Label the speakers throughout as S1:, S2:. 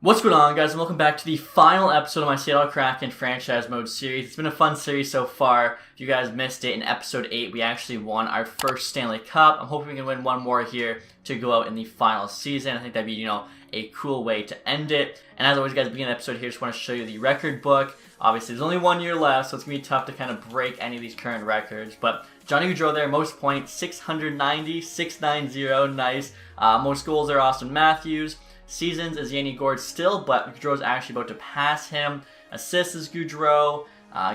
S1: What's going on, guys, and welcome back to the final episode of my Seattle Kraken franchise mode series. It's been a fun series so far. If you guys missed it, in episode 8 we actually won our first Stanley Cup. I'm hoping we can win one more here to go out in the final season. I think that'd be, a cool way to end it. And as always, guys, beginning the episode here, just want to show you the record book. Obviously, there's only 1 year left, so it's going to be tough to kind of break any of these current records. But Johnny Gaudreau there, most points, 690, 690, nice. Most goals are Austin Matthews. Seasons is Yanni Gourde still, but Gaudreau's actually about to pass him. Assists is Gaudreau.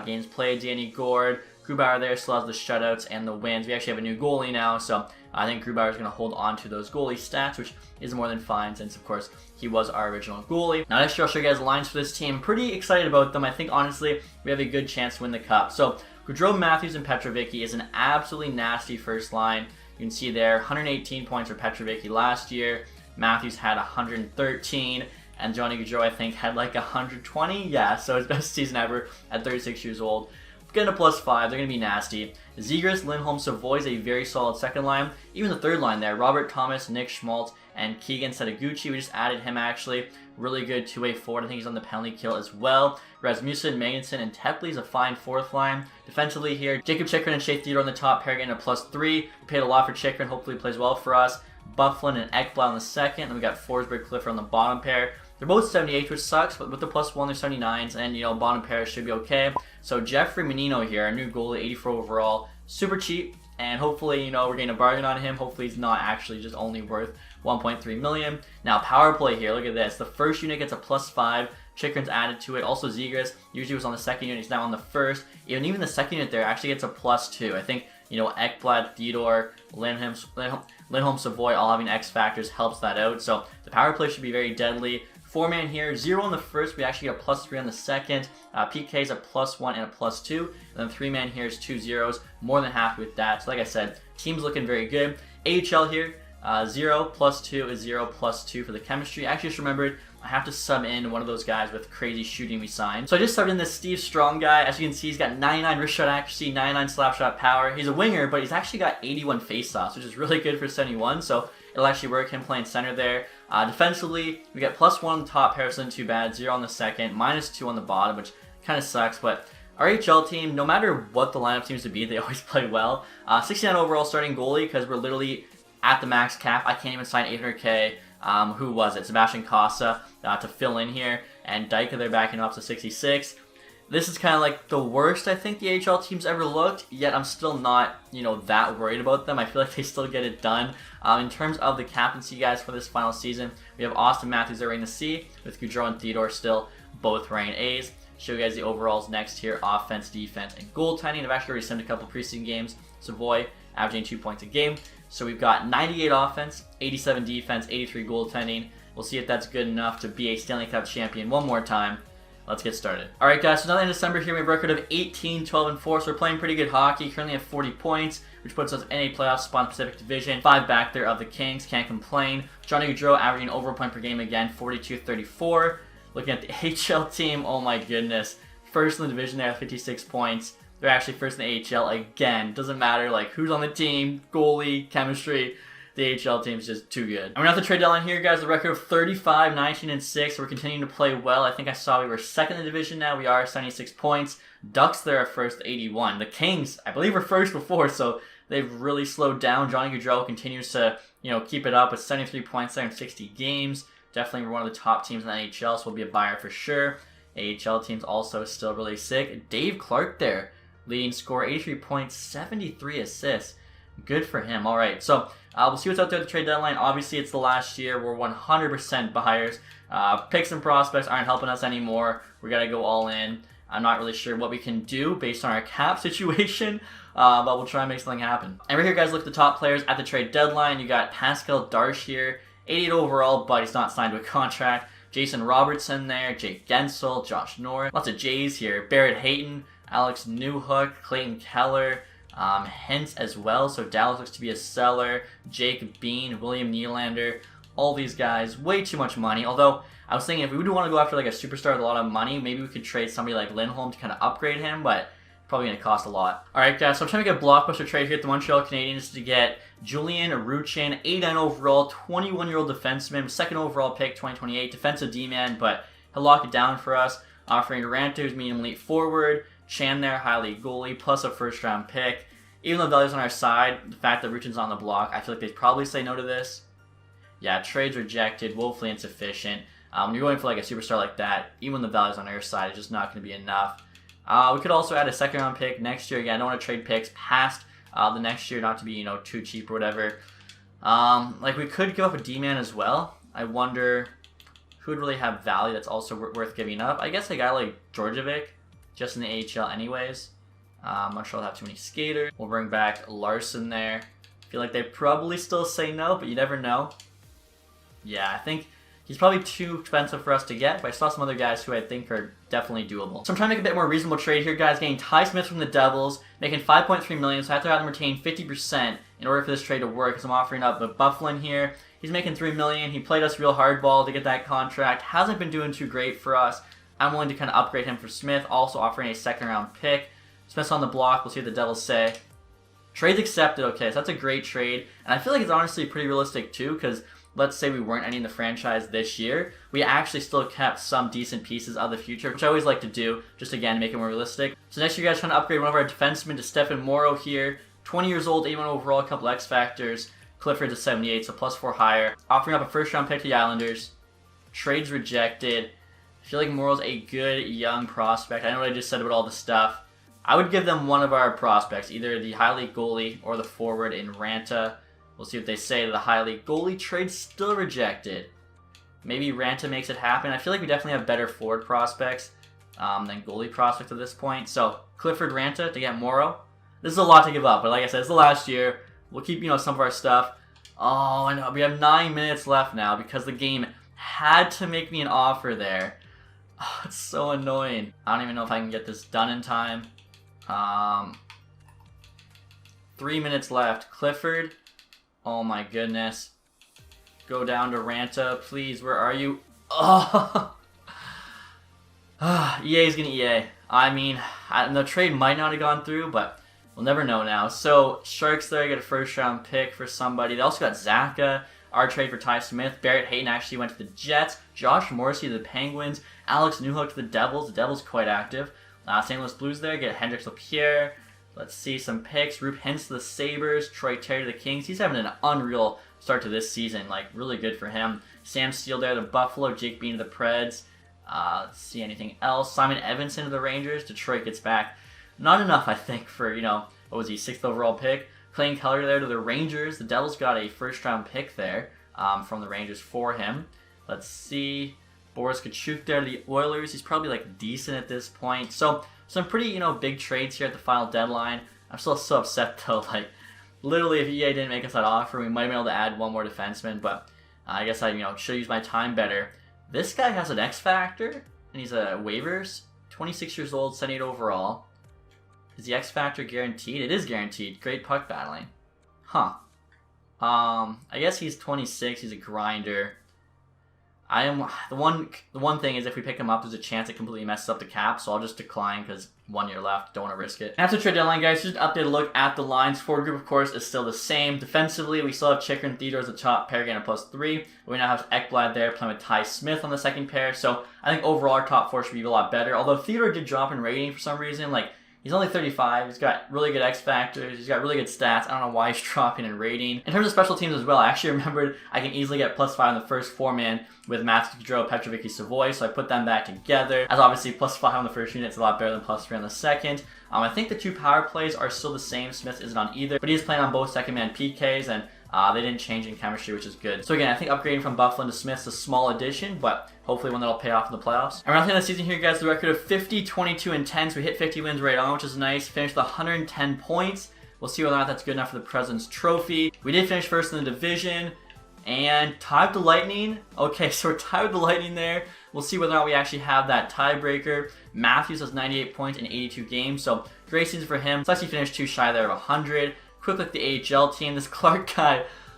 S1: Games played, Yanni Gourde. Grubauer there still has the shutouts and the wins. We actually have a new goalie now, so I think Grubauer is going to hold on to those goalie stats, which is more than fine since, of course, he was our original goalie. Now, next year I'll show you guys the lines for this team. Pretty excited about them. I think, honestly, we have a good chance to win the Cup. So, Gaudreau, Matthews, and Petrovicki is an absolutely nasty first line. You can see there, 118 points for Petrovicki last year. Matthews had 113, and Johnny Gaudreau, I think, had like 120. Yeah, so his best season ever at 36 years old. Getting a +5, they're going to be nasty. Zegras, Lindholm, Savoy is a very solid second line. Even the third line there, Robert Thomas, Nick Schmaltz, and Keegan Setaguchi. We just added him, actually. Really good two-way forward. I think he's on the penalty kill as well. Rasmussen, Magnuson, and Tepley is a fine fourth line. Defensively here, Jacob Chychrun and Shea Theodore on the top pair getting a +3. We paid a lot for Chychrun. Hopefully he plays well for us. Bufflin and Ekblad on the second. Then we got Forsberg, Clifford on the bottom pair. They're both 78, which sucks, but with the +1, they're 79s, and, bottom pair should be okay. So Jeffrey Menino here, our new goalie, 84 overall. Super cheap, and hopefully, we're getting a bargain on him. Hopefully he's not actually just only worth $1.3 million. Now, power play here, look at this. The first unit gets a +5. Chychrun's added to it. Also, Zegras usually was on the second unit. He's now on the first. Even the second unit there actually gets a +2. I think, Ekblad, Theodore, Lindholm, Savoy all having X factors helps that out. So the power play should be very deadly. 4-man here, 0 on the first. We actually get a +3 on the second. PK is a +1 and a +2. And then 3-man here is 2 zeros. More than happy with that. So like I said, team's looking very good. AHL here, 0 +2 is 0 +2 for the chemistry. I actually just remembered I have to sub in one of those guys with crazy shooting we signed. So I just subbed in this Steve Strong guy. As you can see, he's got 99 wrist shot accuracy, 99 slap shot power. He's a winger, but he's actually got 81 faceoffs, which is really good for 71. So it'll actually work, him playing center there. Defensively, we got +1 on the top pair, so isn't too bad. 0 on the second, -2 on the bottom, which kind of sucks. But our HL team, no matter what the lineup seems to be, they always play well. 69 overall starting goalie, because we're literally at the max cap. I can't even sign 800K. Who was it? Sebastian Cossa to fill in here, and Dyka they're backing up to 66. This is kind of like the worst I think the AHL team's ever looked, yet I'm still not, that worried about them. I feel like they still get it done. In terms of the captaincy, guys, for this final season, we have Austin Matthews there in the C, with Gaudreau and Theodore still both wearing A's. Show you guys the overalls next here, offense, defense, and goaltending. I've actually already sent a couple preseason games. Savoy averaging 2 points a game. So we've got 98 offense, 87 defense, 83 goaltending. We'll see if that's good enough to be a Stanley Cup champion one more time. Let's get started. Alright guys, so now in December here we have a record of 18, 12, and 4. So we're playing pretty good hockey. Currently have 40 points, which puts us in a playoff spot in Pacific Division. 5 back there of the Kings, can't complain. Johnny Gaudreau averaging over a point per game again, 42-34. Looking at the HL team, oh my goodness. First in the division there at 56 points. They're actually first in the AHL again. Doesn't matter who's on the team, goalie, chemistry. The AHL team's just too good. I'm gonna have to trade down here, guys. The record of 35, 19, and 6. We're continuing to play well. I think I saw we were second in the division now. We are 76 points. Ducks there are first, 81. The Kings, I believe, were first before, so they've really slowed down. Johnny Gaudreau continues to, keep it up with 73 points there in 60 games. Definitely one of the top teams in the NHL, so we'll be a buyer for sure. AHL team's also still really sick. Dave Clark there. Leading scorer, 83 points, 73 assists. Good for him. All right, so we'll see what's out there at the trade deadline. Obviously, it's the last year. We're 100% buyers. Picks and prospects aren't helping us anymore. We got to go all in. I'm not really sure what we can do based on our cap situation, but we'll try and make something happen. And right here, guys, look at the top players at the trade deadline. You got Pascal Darche here, 88 overall, but he's not signed to a contract. Jason Robertson there, Jake Gensel, Josh Norris. Lots of J's here. Barrett Hayton, Alex Newhook, Clayton Keller, Hintz as well. So Dallas looks to be a seller. Jake Bean, William Nylander, all these guys, way too much money. Although I was thinking if we would want to go after a superstar with a lot of money, maybe we could trade somebody like Lindholm to kind of upgrade him, but probably going to cost a lot. Alright guys, so I'm trying to get a blockbuster trade here at the Montreal Canadiens to get Julian Aruchin, 89 overall, 21-year-old defenseman, 2nd overall pick, 2028, defensive D-man, but he'll lock it down for us, offering Ranta, who's medium elite forward, Chan there, highly goalie, plus a first-round pick. Even though the value's on our side, the fact that Aruchin's on the block, I feel like they'd probably say no to this. Yeah, trade's rejected, woefully insufficient. When you're going for like a superstar like that, even when the value's on our side, it's just not going to be enough. We could also add a 2nd-round pick next year. Again, I don't want to trade picks past the next year, not to be, too cheap or whatever. Like, we could give up a D-man as well. I wonder who would really have value that's also worth giving up. I guess a guy like Georgievic, just in the AHL anyways. I'm not sure I'll have too many skaters. We'll bring back Larson there. I feel like they probably still say no, but you never know. Yeah, I think he's probably too expensive for us to get, but I saw some other guys who I think are definitely doable. So I'm trying to make a bit more reasonable trade here, guys. Getting Ty Smith from the Devils, making $5.3 million, so I have to have them retain 50% in order for this trade to work, because I'm offering up a Bufflin here. He's making $3 million. He played us real hardball to get that contract. Hasn't been doing too great for us. I'm willing to kind of upgrade him for Smith, also offering a 2nd-round pick. Smith's on the block. We'll see what the Devils say. Trade's accepted. Okay, so that's a great trade. And I feel like it's honestly pretty realistic too, because let's say we weren't any in the franchise this year, we actually still kept some decent pieces of the future, which I always like to do, just again, to make it more realistic. So next year, guys, trying to upgrade one of our defensemen to Stefan Morrow here. 20 years old, 81 overall, a couple X factors. Clifford's a 78, so +4 higher. Offering up a 1st-round pick to the Islanders. Trade's rejected. I feel like Morrow's a good young prospect. I know what I just said about all the stuff. I would give them one of our prospects, either the highly goalie or the forward in Ranta. We'll see what they say. The highly goalie trade still rejected. Maybe Ranta makes it happen. I feel like we definitely have better forward prospects than goalie prospects at this point. So Clifford, Ranta to get Morrow. This is a lot to give up, but like I said, it's the last year. We'll keep, some of our stuff. Oh, I know. We have 9 minutes left now because the game had to make me an offer there. Oh, it's so annoying. I don't even know if I can get this done in time. 3 minutes left. Clifford. Oh my goodness. Go down to Ranta, please. Where are you? Oh! EA's gonna EA. I mean, the trade might not have gone through, but we'll never know now. So, Sharks there get a 1st-round pick for somebody. They also got Zaka. Our trade for Ty Smith. Barrett Hayton actually went to the Jets. Josh Morrissey to the Penguins. Alex Newhook to the Devils. The Devils quite active. St. Louis Blues there get Hendrix Lapierre. Let's see some picks. Roop Hintz to the Sabres. Troy Terry to the Kings. He's having an unreal start to this season. Like, really good for him. Sam Steele there to Buffalo. Jake Bean to the Preds. Let's see anything else. Simon Evanson to the Rangers. Detroit gets back. Not enough, I think, for, what was he, 6th overall pick. Clayton Keller there to the Rangers. The Devils got a 1st-round pick there from the Rangers for him. Let's see. Boris Kachuk there to the Oilers. He's probably, decent at this point. So, some pretty, big trades here at the final deadline. I'm still so upset, though. Literally, if EA didn't make us that offer, we might have been able to add one more defenseman, but I guess I, should use my time better. This guy has an X factor, and he's a waivers. 26 years old, 78 overall. Is the X factor guaranteed? It is guaranteed. Great puck battling. Huh. I guess he's 26. He's a grinder. The one thing is if we pick him up, there's a chance it completely messes up the cap, so I'll just decline because 1 year left. Don't want to risk it. After trade deadline, guys, just an updated look at the lines. Forward group, of course, is still the same. Defensively, we still have Chicker and Theodore as the top pair, getting a +3. We now have Ekblad there playing with Ty Smith on the 2nd pair, so I think overall our top 4 should be a lot better. Although Theodore did drop in rating for some reason, he's only 35. He's got really good X factors. He's got really good stats. I don't know why he's dropping in rating. In terms of special teams as well, I actually remembered I can easily get +5 on the first 4-man with Matthew Gaudreau, Petrovic, Savoy, so I put them back together. As obviously +5 on the first unit is a lot better than +3 on the second. I think the 2 power plays are still the same. Smith isn't on either, but he is playing on both 2nd-man PKs, and they didn't change in chemistry, which is good. So again, I think upgrading from Bufflin to Smith's a small addition, but hopefully one that'll pay off in the playoffs. And around the end of the season here, guys, the record of 50, 22, and 10, so we hit 50 wins right on, which is nice. Finished with 110 points. We'll see whether or not that's good enough for the President's Trophy. We did finish first in the division, and tied with the Lightning. Okay, so we're tied with the Lightning there. We'll see whether or not we actually have that tiebreaker. Matthews has 98 points in 82 games, so great season for him. So actually finished 2 shy there of 100. Quick look at the AHL team. This Clark guy,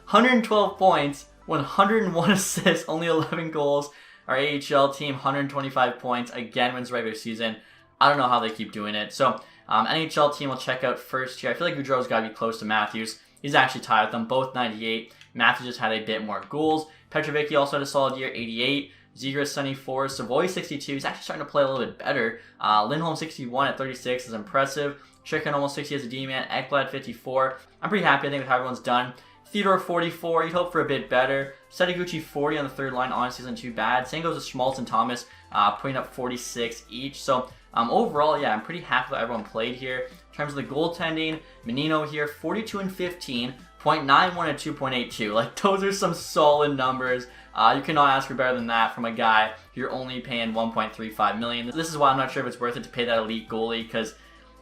S1: 112 points, 101 assists, only 11 goals. Our AHL team, 125 points. Again, wins regular season. I don't know how they keep doing it. So NHL team we'll check out first here. I feel like Gaudreau's got to be close to Matthews. He's actually tied with them, both 98. Matthews just had a bit more goals. Petrovicki also had a solid year, 88. Zegras 74, Savoy 62. He's actually starting to play a little bit better. Lindholm 61 at 36 is impressive. Chicken almost 60 as a D-man. Ekblad 54. I'm pretty happy, I think, with how everyone's done. Theodore 44, you'd hope for a bit better. Setaguchi 40 on the third line, honestly isn't too bad. Same goes to Schmaltz and Thomas, putting up 46 each. So overall, yeah, I'm pretty happy with how everyone played here. In terms of the goaltending, Menino here, 42 and 15, 0.91 and 2.82. Like, those are some solid numbers. You cannot ask for better than that from a guy you're only paying $1.35 million. This is why I'm not sure if it's worth it to pay that elite goalie, because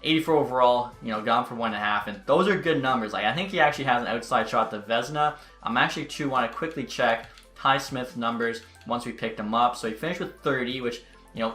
S1: 84 overall, gone for 1.5, and those are good numbers. Like, I think he actually has an outside shot at the Vezina. I'm actually want to quickly check Ty Smith's numbers once we picked him up. So he finished with 30, which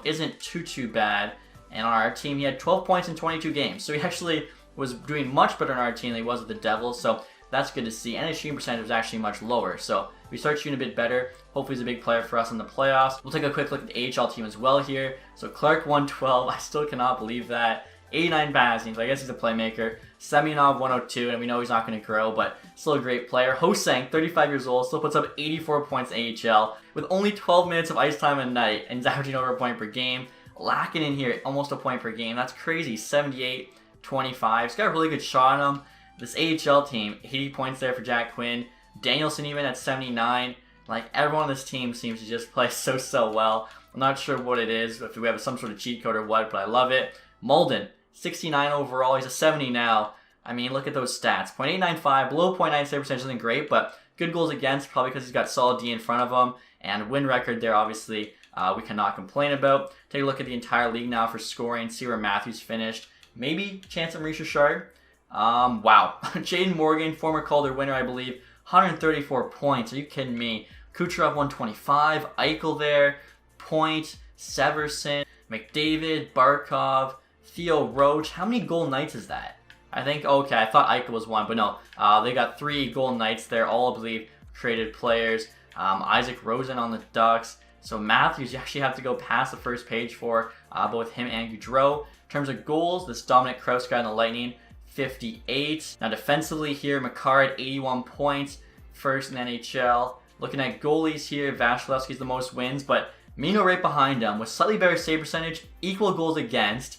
S1: isn't too bad. And on our team, he had 12 points in 22 games. So he actually was doing much better on our team than he was with the Devils. So that's good to see. And his shooting percentage was actually much lower. So if we start shooting a bit better, hopefully he's a big player for us in the playoffs. We'll take a quick look at the AHL team as well here. So Clark 112. I still cannot believe that. 89 passing, so I guess he's a playmaker. Semyonov 102, and we know he's not going to grow, but still a great player. Hosang, 35 years old, still puts up 84 points in AHL with only 12 minutes of ice time a night, and he's averaging over a point per game. Lacking in here, almost a point per game. That's crazy. 78, 25. He's got a really good shot on him. This AHL team, 80 points there for Jack Quinn. Danielson even at 79. Like, everyone on this team seems to just play so well. I'm not sure what it is, if we have some sort of cheat code or what, but I love it. Malden, 69 overall. He's a 70 now. I mean, look at those stats. .895, below .9 save percentage isn't great, but good goals against, probably because he's got solid D in front of him. And win record there, obviously, we cannot complain about. Take a look at the entire league now for scoring, see where Matthews finished. Maybe chance of Maurice Richard. Wow. Jaden Morgan, former Calder winner, I believe. 134 points. Are you kidding me? Kucherov 125. Eichel there. Point. Severson. McDavid. Barkov. Theo Roach. How many goal nights is that? I think, okay, I thought Eichel was one, but no. They got 3 goal nights there, all, I believe, traded players. Isaac Rosen on the Ducks. So Matthews, you actually have to go past the first page for both him and Gaudreau. In terms of goals, this Dominic Krause guy on the Lightning, 58. Now defensively here, Makar at 81 points, first in the NHL. Looking at goalies here, Vasilevsky's the most wins, but Menino right behind him with slightly better save percentage, equal goals against.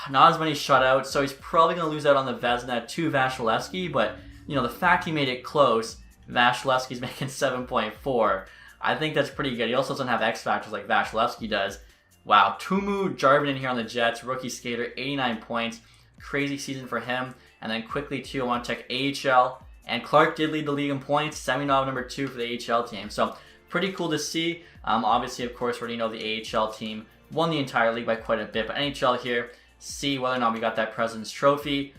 S1: Not as many shutouts, so he's probably going to lose out on the Vezina to Vasilevsky, but, the fact he made it close, Vasilevsky's making 7.4. I think that's pretty good. He also doesn't have X factors like Vasilevsky does. Wow, Tumu Jarvin in here on the Jets, rookie skater, 89 points. Crazy season for him. And then quickly, too, I want to check AHL. And Clark did lead the league in points, Semyonov number 2 for the AHL team. So, pretty cool to see. Obviously, of course, we already know the AHL team won the entire league by quite a bit. But NHL here, see whether or not we got that President's Trophy.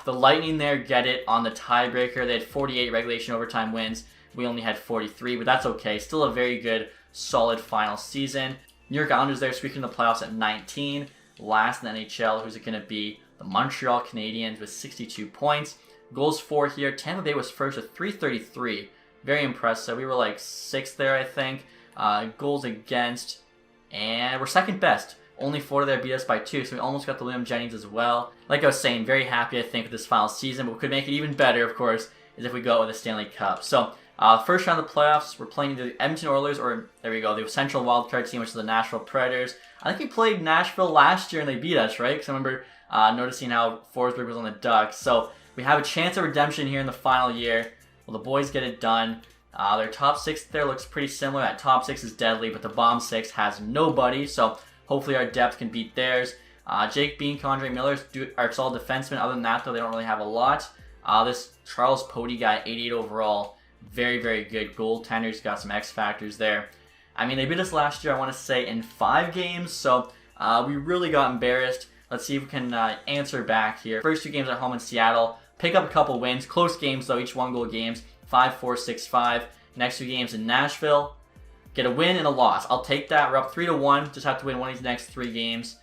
S1: The Lightning there get it on the tiebreaker. They had 48 regulation overtime wins. We only had 43, but that's okay. Still a very good, solid final season. New York Islanders there, squeaking the playoffs at 19. Last in the NHL, who's it going to be? The Montreal Canadiens with 62 points. Goals for here. Tampa Bay was first with 333. Very impressive. We were like 6th there, I think. Goals against. And we're second best. Only Florida there beat us by 2, so we almost got the William Jennings as well. Like I was saying, very happy, I think, with this final season. But what could make it even better, of course, is if we go with the Stanley Cup. So, first round of the playoffs, we're playing the Edmonton Oilers, or there we go, the Central Wildcard team, which is the Nashville Predators. I think we played Nashville last year and they beat us, right? Because I remember noticing how Forsberg was on the Ducks. So we have a chance of redemption here in the final year. Will the boys get it done? Their top 6 there looks pretty similar. That top 6 is deadly, but the bottom 6 has nobody. So hopefully our depth can beat theirs. Jake Bean, Condre Miller are solid defensemen. Other than that, though, they don't really have a lot. This Charles Pody guy, 88 overall. Very, very good goaltender. He's got some X factors there. I mean, they beat us last year, I want to say, in 5 games, so we really got embarrassed. Let's see if we can answer back here. First 2 games at home in Seattle. Pick up a couple wins. Close games, though, each 1-goal games. 5-4, 6-5. Next 2 games in Nashville. Get a win and a loss. I'll take that. We're up 3-1. Just have to win one of these next 3 games.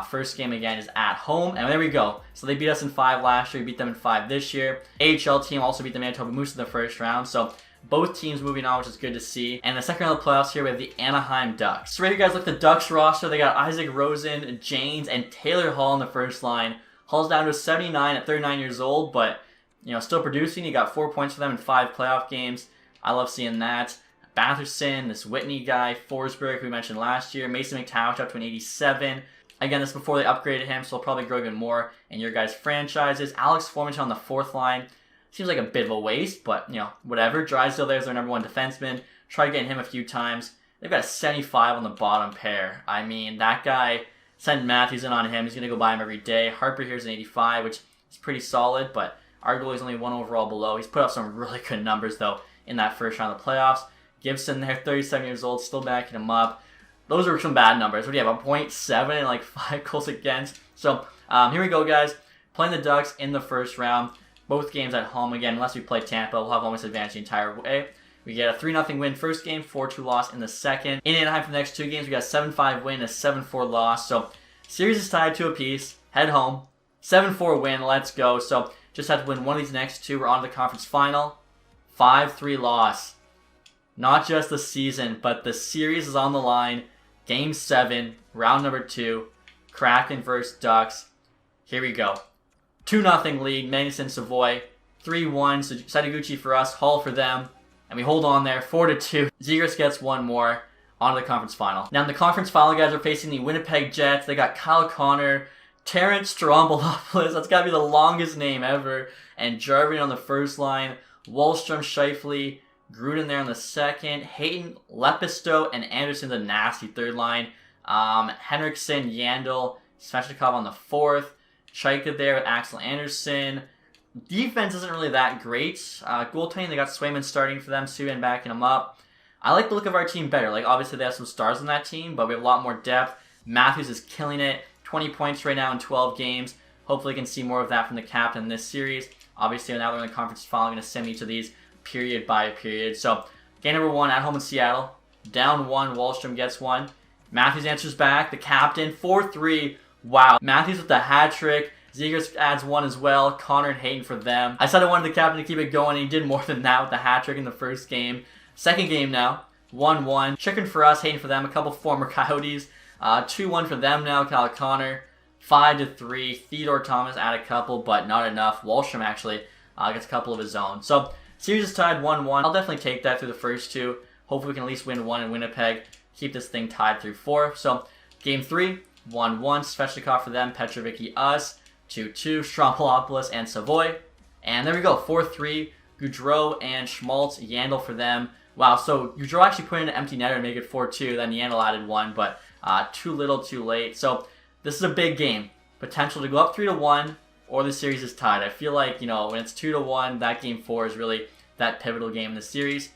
S1: First game, again, is at home. And there we go. So they beat us in 5 last year. We beat them in 5 this year. AHL team also beat the Manitoba Moose in the first round. So Both teams moving on, which is good to see. And the second round of the playoffs here, we have the Anaheim Ducks. So right here, guys, look at the Ducks roster. They got Isaac Rosen, Janes, and Taylor Hall in the first line. Hall's down to 79 at 39 years old, but, you know, still producing. He got 4 points for them in 5 playoff games. I love seeing that. Batherson, this Whitney guy, Forsberg, who we mentioned last year. Mason McTavish up to an 87. Again, this is before they upgraded him, so he'll probably grow even more in your guys' franchises. Alex Formenton on the fourth line. Seems like a bit of a waste, but, you know, whatever. Drysdale there's their number 1 defenseman. Tried getting him a few times. They've got a 75 on the bottom pair. I mean, that guy, send Matthews in on him. He's going to go by him every day. Harper here's an 85, which is pretty solid, but our goalie's only 1 overall below. He's put up some really good numbers, though, in that first round of the playoffs. Gibson there, 37 years old, still backing him up. Those are some bad numbers. What do you have, a .7 and like 5 goals against? So, here we go, guys. Playing the Ducks in the first round. Both games at home. Again, unless we play Tampa, we'll have almost advantage the entire way. We get a 3-0 win first game, 4-2 loss in the second. In Anaheim for the next 2 games, we got a 7-5 win, a 7-4 loss. So, series is tied to a piece. Head home. 7-4 win. Let's go. So, just have to win one of these next 2. We're on to the conference final. 5-3 loss. Not just the season, but the series is on the line. Game 7, round number 2. Kraken versus Ducks. Here we go. 2-0 lead, Menino Savoy. 3-1, so Setaguchi for us, Hall for them. And we hold on there, 4-2. Zegras gets 1 more. On to the conference final. Now in the conference final, guys, are facing the Winnipeg Jets. They got Kyle Connor, Terrence Strombolopoulos, that's got to be the longest name ever. And Jarvin on the first line. Wallstrom, Scheifele, Gruden there on the second. Hayton, Lepisto, and Anderson the nasty third line. Henriksen, Yandel, Svechnikov on the fourth. Chaika there with Axel Anderson. Defense isn't really that great. Goaltending, they got Swayman starting for them, Subban backing them up. I like the look of our team better. Like, obviously they have some stars on that team, but we have a lot more depth. Matthews is killing it. 20 points right now in 12 games. Hopefully we can see more of that from the captain this series. Obviously now we're in the conference final. I'm going to send you to these period by period. So, game number 1 at home in Seattle. Down 1, Wallstrom gets 1. Matthews answers back, the captain, 4-3. Wow. Matthews with the hat trick. Zegras adds 1 as well. Connor and Hayton for them. I said I wanted the captain to keep it going, and he did more than that with the hat trick in the first game. Second game now, 1-1. Chicken for us, Hayton for them. A couple former Coyotes. 2-1 for them now, Kyle Connor. 5-3. Theodore Thomas add a couple, but not enough. Wallstrom actually gets a couple of his own. So, series is tied 1-1. I'll definitely take that through the first 2. Hopefully we can at least win 1 in Winnipeg. Keep this thing tied through 4. So, game 3, 1-1. Svechnikov for them. Petrovicki us. 2-2. Strombolopoulos and Savoy. And there we go. 4-3. Goudreau and Schmaltz. Yandel for them. Wow, so Goudreau actually put in an empty netter to make it 4-2. Then Yandel added 1, but too little, too late. So, this is a big game. Potential to go up 3-1, or the series is tied. I feel like, you know, when it's 2-1, that game 4 is really that pivotal game in the series.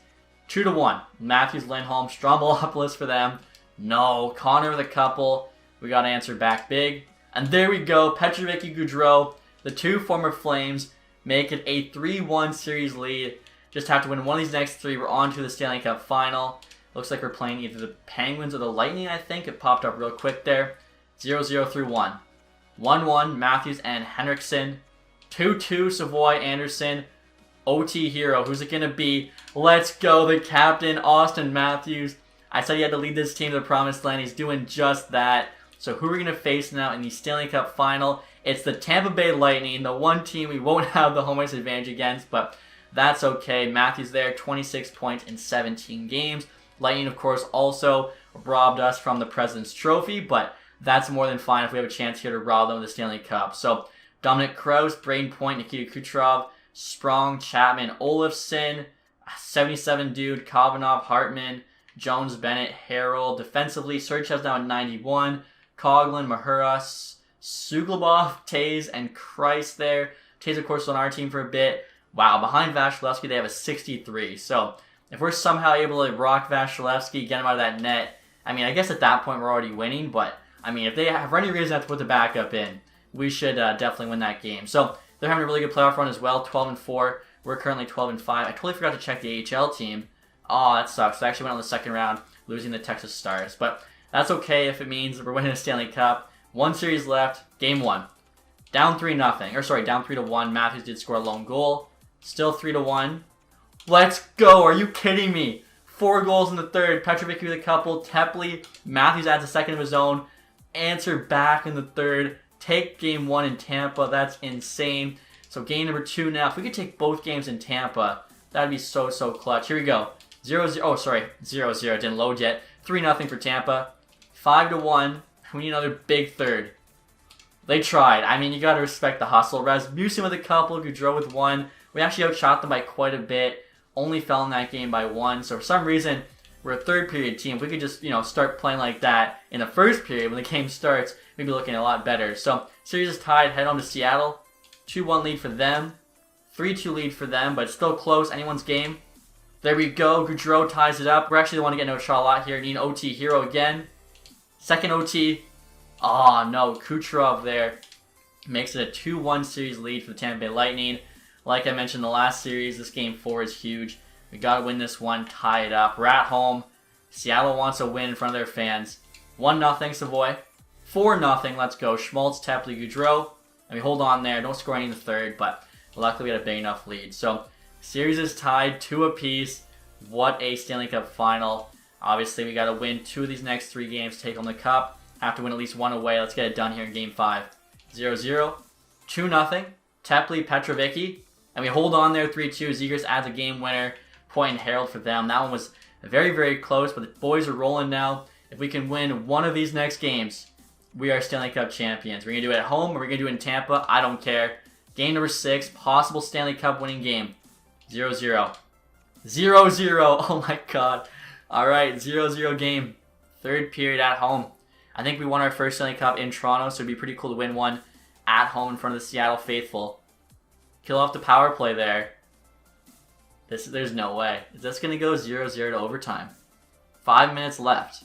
S1: 2-1. Matthews, Lindholm, Strombolopoulos for them. No. Connor with a couple. We got to answer back big. And there we go. Petrovicki, Goudreau, the 2 former Flames, make it a 3-1 series lead. Just have to win one of these next 3. We're on to the Stanley Cup Final. Looks like we're playing either the Penguins or the Lightning, I think. It popped up real quick there. 0-0 through 1. 1-1, Matthews and Henriksen. 2-2, Savoy, Anderson. OT hero, who's it going to be? Let's go, the captain, Austin Matthews. I said he had to lead this team to the promised land. He's doing just that. So who are we going to face now in the Stanley Cup Final? It's the Tampa Bay Lightning, the one team we won't have the home ice advantage against, but that's okay. Matthews there, 26 points in 17 games. Lightning, of course, also robbed us from the President's Trophy, but that's more than fine if we have a chance here to rob them with the Stanley Cup. So, Dominic Krause, Braden Point, Nikita Kucherov, Sprong, Chapman, Olofsson, 77 dude, Kavanagh, Hartman, Jones, Bennett, Harrell. Defensively, Sergeyev's now at 91. Coughlin, Mahuras, Suglobov, Taze, and Christ there. Taze, of course, on our team for a bit. Wow, behind Vasilevsky, they have a 63. So, if we're somehow able to rock Vasilevsky, get him out of that net, I mean, I guess at that point we're already winning, but, I mean, if they have for any reason have to put the backup in, we should definitely win that game. So, they're having a really good playoff run as well, 12-4. We're currently 12-5. I totally forgot to check the AHL team. Oh, that sucks. I actually went on the second round, losing the Texas Stars. But that's okay if it means we're winning a Stanley Cup. 1 series left, game 1. Down 3-0. Or sorry, down 3-1. Matthews did score a lone goal. Still 3-1. Let's go. Are you kidding me? 4 goals in the third. Petrovic with a couple. Tepley. Matthews adds a second of his own. Answer back in the third. Take game 1 in Tampa. That's insane. So game number 2 now. If we could take both games in Tampa, that'd be so clutch. Here we go. 0-0. Oh, sorry. 0-0. Didn't load yet. 3-0 for Tampa. 5-1. We need another big third. They tried. I mean, you got to respect the hustle. Rasmussen with a couple. Gaudreau with 1. We actually outshot them by quite a bit. Only fell in that game by 1. So for some reason, we're a third period team. If we could just, start playing like that in the first period when the game starts, we'd be looking a lot better. So series is tied. Head home to Seattle. 2-1 lead for them. 3-2 lead for them, but still close. Anyone's game. There we go. Gaudreau ties it up. We're actually the one to get no shot a lot here. Need an OT hero again. Second OT. Oh no, Kucherov there. Makes it a 2-1 series lead for the Tampa Bay Lightning. Like I mentioned in the last series, this game 4 is huge. We gotta win this one, tie it up. We're at home. Seattle wants a win in front of their fans. 1-0 Savoy. 4-0, let's go. Schmaltz, Tepley, Gaudreau. And we hold on there. Don't score any in the third, but luckily we had a big enough lead. So, series is tied 2 apiece. What a Stanley Cup Final. Obviously, we gotta win 2 of these next 3 games to take home the cup. Have to win at least 1 away. Let's get it done here in Game 5. 0-0. 2-0. Tepley, Petrovic. And we hold on there 3-2. Zegras adds a game winner. Point and Herald for them. That one was very close, but the boys are rolling now. If we can win 1 of these next games, we are Stanley Cup champions. We're going to do it at home or we're going to do it in Tampa. I don't care. Game number 6, possible Stanley Cup winning game. 0-0. 0-0. Oh my god. Alright, 0-0 game. Third period at home. I think we won our first Stanley Cup in Toronto, so it'd be pretty cool to win one at home in front of the Seattle faithful. Kill off the power play there. There's no way. Is this going to go 0-0 to overtime? 5 minutes left.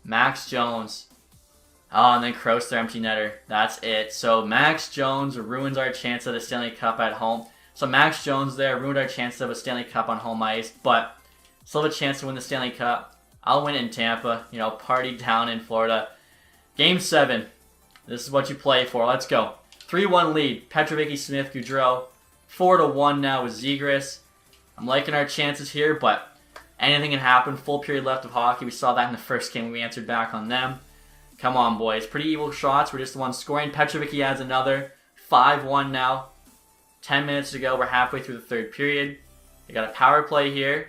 S1: Max Jones. Oh, and then Kroos, their empty netter. That's it. So Max Jones ruins our chance at a Stanley Cup at home. So Max Jones there ruined our chances of a Stanley Cup on home ice, but still have a chance to win the Stanley Cup. I'll win it in Tampa. Party down in Florida. Game 7. This is what you play for. Let's go. 3-1 lead. Petrovic, Smith, Gaudreau. 4-1 now with Zegras. I'm liking our chances here, but anything can happen. Full period left of hockey. We saw that in the first game when we answered back on them. Come on, boys. Pretty evil shots. We're just the ones scoring. Petrovic adds another. 5-1 now. 10 minutes to go. We're halfway through the third period. They got a power play here,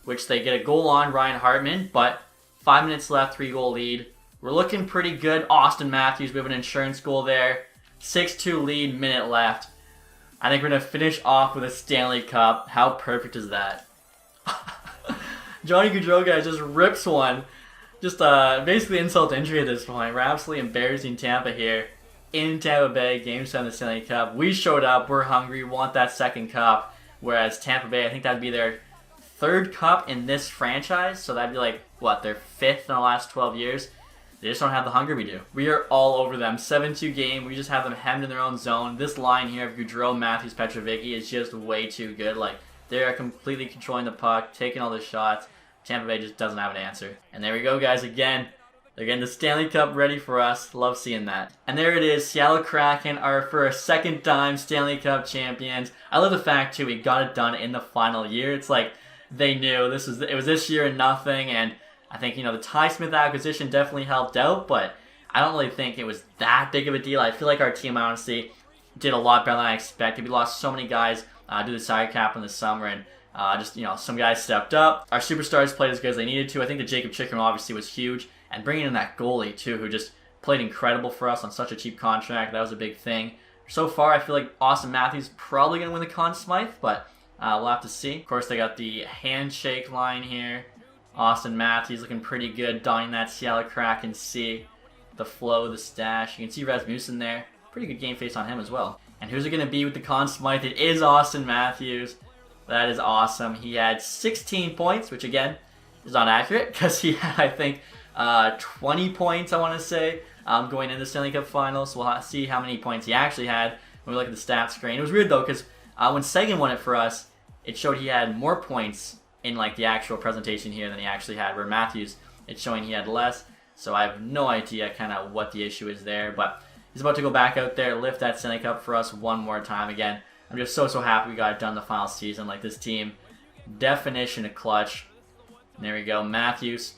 S1: which they get a goal on, Ryan Hartman, but 5 minutes left, 3-goal lead. We're looking pretty good. Austin Matthews, we have an insurance goal there. 6-2 lead, minute left. I think we're going to finish off with a Stanley Cup. How perfect is that? Johnny Gaudreau, guys, just rips one. Just basically insult to injury at this point. We're absolutely embarrassing Tampa here. In Tampa Bay, Game 7 of the Stanley Cup. We showed up. We're hungry. We want that second cup. Whereas Tampa Bay, I think that'd be their 3rd cup in this franchise. So that'd be like, what, their 5th in the last 12 years? They just don't have the hunger we do. We are all over them. 7-2 game. We just have them hemmed in their own zone. This line here of Gaudreau, Matthews, Petrovic is just way too good. Like, they are completely controlling the puck, taking all the shots. Tampa Bay just doesn't have an answer. And there we go, guys. Again, they're getting the Stanley Cup ready for us. Love seeing that. And there it is. Seattle Kraken are, for a second time, Stanley Cup champions. I love the fact, too, we got it done in the final year. It's like they knew it was this year and nothing, and I think, the Ty Smith acquisition definitely helped out, but I don't really think it was that big of a deal. I feel like our team, honestly, did a lot better than I expected. We lost so many guys due to the salary cap in the summer, and some guys stepped up. Our superstars played as good as they needed to. I think the Jacob Chikrin obviously was huge, and bringing in that goalie, too, who just played incredible for us on such a cheap contract, that was a big thing. So far, I feel like Austin Matthews probably going to win the Conn Smythe, but we'll have to see. Of course, they got the handshake line here. Austin Matthews looking pretty good, donning that Seattle Kraken C. The flow, the stash. You can see Rasmussen there. Pretty good game face on him as well. And who's it going to be with the Conn Smythe? It is Austin Matthews. That is awesome. He had 16 points, which again is not accurate because he had, I think, 20 points, I want to say, going into the Stanley Cup Final. So we'll see how many points he actually had when we look at the stats screen. It was weird, though, because when Sagan won it for us, it showed he had more points in like the actual presentation here than he actually had, where Matthews, it's showing he had less. So I have no idea kind of what the issue is there, but he's about to go back out there, lift that Stanley Cup for us one more time. Again, I'm just so happy we got it done the final season. Like, this team, definition of clutch. And there we go. Matthews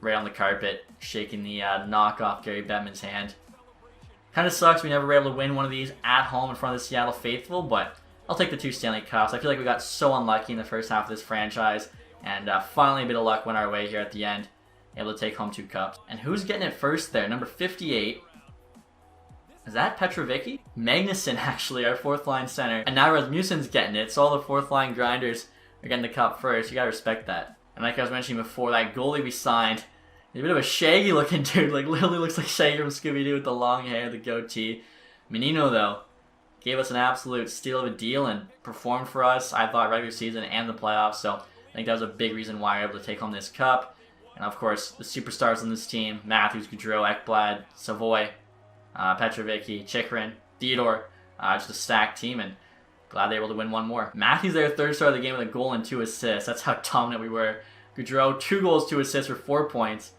S1: right on the carpet, shaking the knock off Gary Bettman's hand. Kind of sucks we never were able to win one of these at home in front of the Seattle faithful, but I'll take the 2 Stanley Cups. I feel like we got so unlucky in the first half of this franchise, and finally a bit of luck went our way here at the end, able to take home 2 cups. And who's getting it first there? Number 58. Is that Petrovicki? Magnuson, actually, our 4th line center. And now Rasmussen's getting it, so all the 4th line grinders are getting the cup first. You gotta respect that. And like I was mentioning before, that goalie we signed, he's a bit of a shaggy looking dude, like literally looks like Shaggy from Scooby-Doo with the long hair, the goatee. Menino, though, gave us an absolute steal of a deal and performed for us, I thought, regular season and the playoffs, so I think that was a big reason why we were able to take home this cup. And of course, the superstars on this team, Matthews, Gaudreau, Ekblad, Savoy, Petrovicki, Chikrin, Theodore, just a stacked team, and glad they were able to win one more. Matthews their 3rd star of the game with a goal and 2 assists. That's how dominant we were. Gaudreau, 2 goals, 2 assists for 4 points.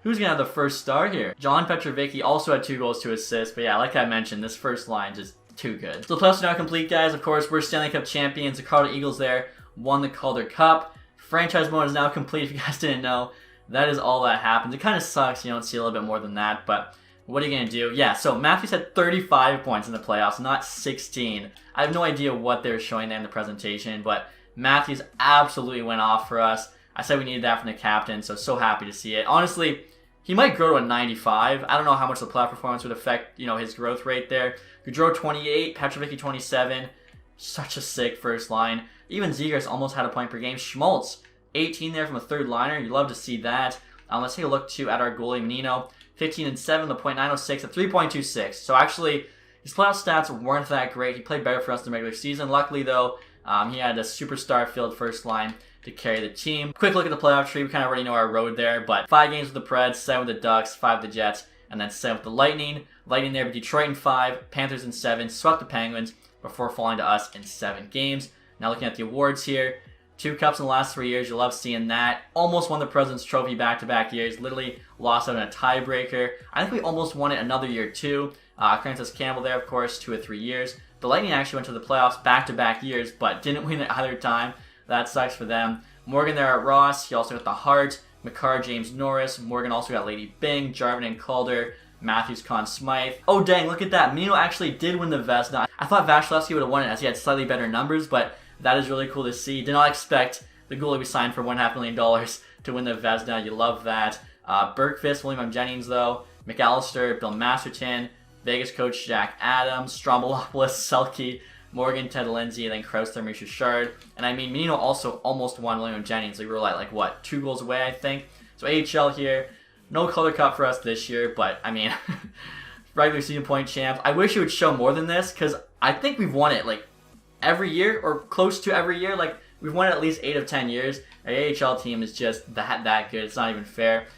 S1: Who's going to have the first star here? John Petrovicki also had 2 goals, 2 assists. But yeah, like I mentioned, this first line just too good. So the playoffs are now complete, guys. Of course, we're Stanley Cup champions. The Colorado Eagles there won the Calder Cup. Franchise mode is now complete, if you guys didn't know. That is all that happens. It kind of sucks you don't see a little bit more than that, but what are you going to do? Yeah, so Matthews had 35 points in the playoffs, not 16. I have no idea what they were showing there in the presentation, but Matthews absolutely went off for us. I said we needed that from the captain, so happy to see it. Honestly, he might grow to a 95. I don't know how much the playoff performance would affect, his growth rate there. Gaudreau 28, Petrovicki 27. Such a sick first line. Even Zegras almost had a point per game. Schmaltz, 18 there from a 3rd liner. You love to see that. Let's take a look too at our goalie Menino. 15 and 7, the .906, a 3.26. So actually, his playoff stats weren't that great. He played better for us in the regular season. Luckily though, he had a superstar-filled first line to carry the team. Quick look at the playoff tree. We kind of already know our road there, but 5 games with the Preds, 7 with the Ducks, 5 with the Jets, and then 7 with the Lightning. Lightning there with Detroit in 5, Panthers in 7, swept the Penguins before falling to us in 7 games. Now looking at the awards here, 2 cups in the last 3 years. You love seeing that. Almost won the President's Trophy back-to-back years. Literally lost out in a tiebreaker. I think we almost won it another year too. Francis Campbell there, of course, 2 or 3 years. The Lightning actually went to the playoffs back-to-back years, but didn't win it either time. That sucks for them. Morgan there at Ross. He also got the Hart. McCarr, James Norris. Morgan also got Lady Bing, Jarvin and Calder. Matthews, Conn Smythe. Oh dang, look at that. Menino actually did win the Vezina. I thought Vasilevsky would have won it as he had slightly better numbers, but that is really cool to see. Did not expect the goalie we signed for $1.5 million to win the Vezina. You love that. Bergqvist, William M. Jennings though. McAllister, Bill Masterton. Vegas coach Jack Adams. Strombolopoulos, Selke. Morgan, Ted Lindsay, and then Krauster, Maurice Richard. And I mean, Menino also almost won William Jennings. Like, we were like, what, 2 goals away, I think? So AHL here. No Calder Cup for us this year, but, I mean, regular season point champs. I wish it would show more than this, because I think we've won it, like, every year, or close to every year. Like, we've won it at least 8 of 10 years. Our AHL team is just that good. It's not even fair.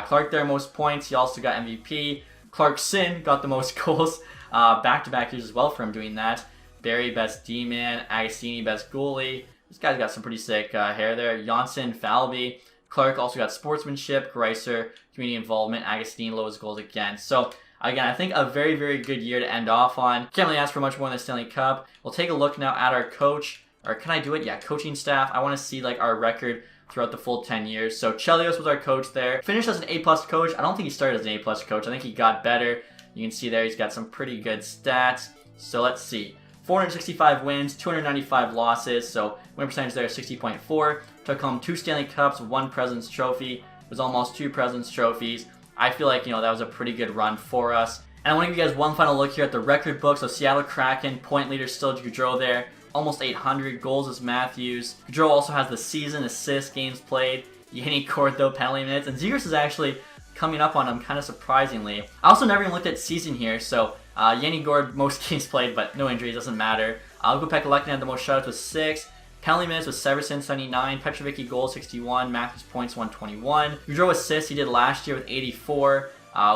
S1: Clark there, most points. He also got MVP. Clarkson got the most goals. Back-to-back years as well for him doing that. Barry, best D-man. Agostini, best goalie. This guy's got some pretty sick hair there. Janssen, Falvey. Clark also got sportsmanship. Greiser, community involvement. Agostini, lowest goals against. So, again, I think a very, very good year to end off on. Can't really ask for much more in the Stanley Cup. We'll take a look now at our coach. Or can I do it? Yeah, coaching staff. I want to see like our record throughout the full 10 years. So Chelios was our coach there. Finished as an A-plus coach. I don't think he started as an A-plus coach. I think he got better. You can see there he's got some pretty good stats. So let's see. 465 wins, 295 losses. So win percentage there, 60.4. Took home 2 Stanley Cups, 1 President's Trophy. It was almost 2 President's Trophies. I feel like, that was a pretty good run for us. And I want to give you guys one final look here at the record book. So Seattle Kraken, point leader still Gaudreau there. Almost 800 goals is Matthews. Gaudreau also has the season, assists, games played. Yanni Corto, penalty minutes. And Zegras is actually coming up on him kind of surprisingly. I also never even looked at season here. So Yanni Gord, most games played, but no injuries, doesn't matter. Algo had the most shutouts with 6. Penalty minutes with Severson, 79. Petrovicki goals, 61. Matthews points, 121. Gaudreau assists he did last year with 84.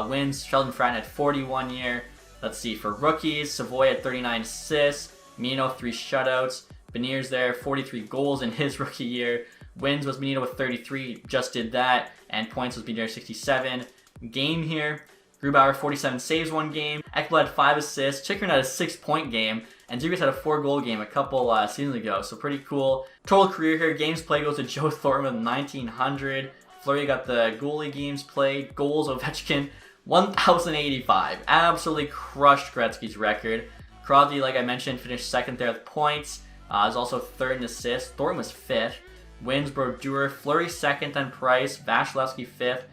S1: Wins, Sheldon Fratton had 41 year. Let's see, for rookies, Savoy had 39 assists. Menino, 3 shutouts. Beniers there, 43 goals in his rookie year. Wins was Menino with 33, just did that. And points was Beniers, 67. Game here, Grubauer 47 saves one game. Ekblad had 5 assists. Chychrun had a 6-point game. And Dubas had a 4-goal game a couple seasons ago, so pretty cool. Total career here, games played goes to Joe Thornton with 1,900. Fleury got the goalie games played. Goals, Ovechkin, 1,085. Absolutely crushed Gretzky's record. Crosby, like I mentioned, finished second there with points. Is also third in assists. Thornton was fifth. Wins, Brodeur. Fleury second, then Price. Vasilevsky fifth.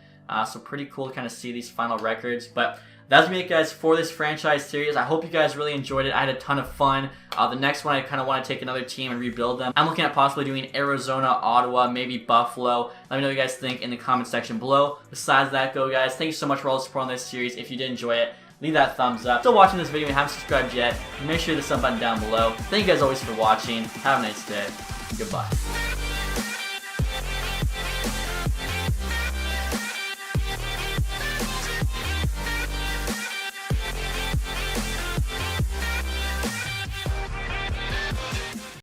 S1: So pretty cool to kind of see these final records. But that's going to be it, guys, for this franchise series. I hope you guys really enjoyed it. I had a ton of fun. The next one, I kind of want to take another team and rebuild them. I'm looking at possibly doing Arizona, Ottawa, maybe Buffalo. Let me know what you guys think in the comment section below. Besides that, guys, thank you so much for all the support on this series. If you did enjoy it, leave that thumbs up. Still watching this video and haven't subscribed yet, make sure to hit the sub button down below. Thank you guys always for watching. Have a nice day. Goodbye.